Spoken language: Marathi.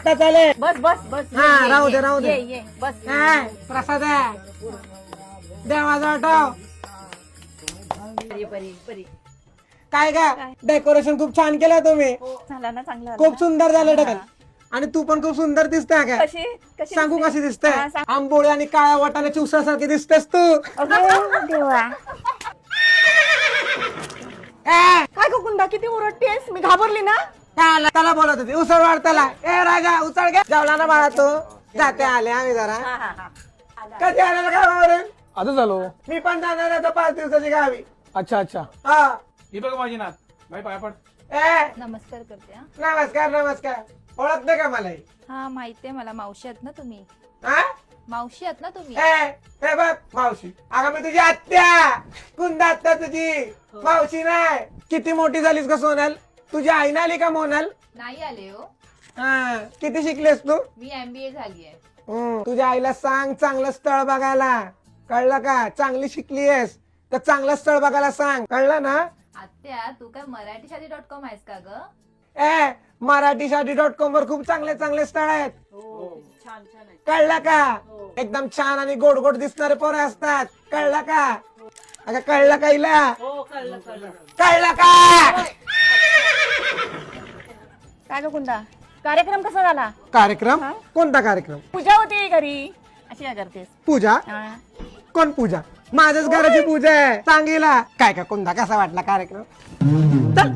आत्ता चालेल. बस बस बस हा, राहू दे, राहू दे. ये बस काय प्रसाद आहे देवाचा वाटाव. परी परी परी काय का डेकोरेशन खूप छान केलं तुम्ही. झाला ना चांगला खूप सुंदर झालं डेकोरेशन. आणि तू पण खूप सुंदर दिसते का. कशी कशी सांगू कशी दिसते. हा, सांग. आंबोळी आणि काळ्या वाटाण्याची उसासारखी दिसतेस तू. देवा ए, काय गं कुंदा किती ओरडतेस मी घाबरली ना. त्याला बोलत होती उसळ वाढ त्याला. ए राजा उसळ घे. जेवला ना बाळा तू. जाते आले आम्ही जरा. कधी आलेला गावावरून. आता झालो. मी पण जाणार आहे आता 5 दिवसाची गावी. अच्छा अच्छा. हा. ही बघ माझी नात बाई पाया पड. ए नमस्कार करते हा. नमस्कार नमस्कार. ओळखते का मला. हा माहितीये मला, मावशी आहात ना तुम्ही. हा मावशी आहात ना तुम्ही. हे बघ मावशी. अगं मी तुझी आत्या. कुंदा आत्या तुझी मावशी नाही. किती मोठी झालीस का सोनल. तुझी आई नाही आली का मोनल. नाही आले हो. हा किती शिकलीस तू. मी MBA झाली आहे. तुझ्या आईला सांग चांगलं स्थळ बघायला. कळलं का. चांगली शिकलीयस तर चांगलं स्थळ बघायला सांग. कळलं ना. आत्या तू काय मराठीशादी.com आहेस का ग. ए मराठीशादी.com वर खूप चांगले चांगले स्थळ आहेत. छान छान आहे. कळलं का. एकदम छान आणि गोड गोड दिसणारे पोरं असतात. कळलं का. अगं कळलं का हिला. हो कळलं कळलं. कळलं का. काय गं कुंदा कार्यक्रम कसा झाला. कार्यक्रम कोणता कार्यक्रम. पूजा होती घरी अशी काय करतेस. पूजा. हा. कोण पूजा. माझ्याच घराची पूजा आहे. सांगीला काय का कोणता कसा वाटला कार्यक्रम. चल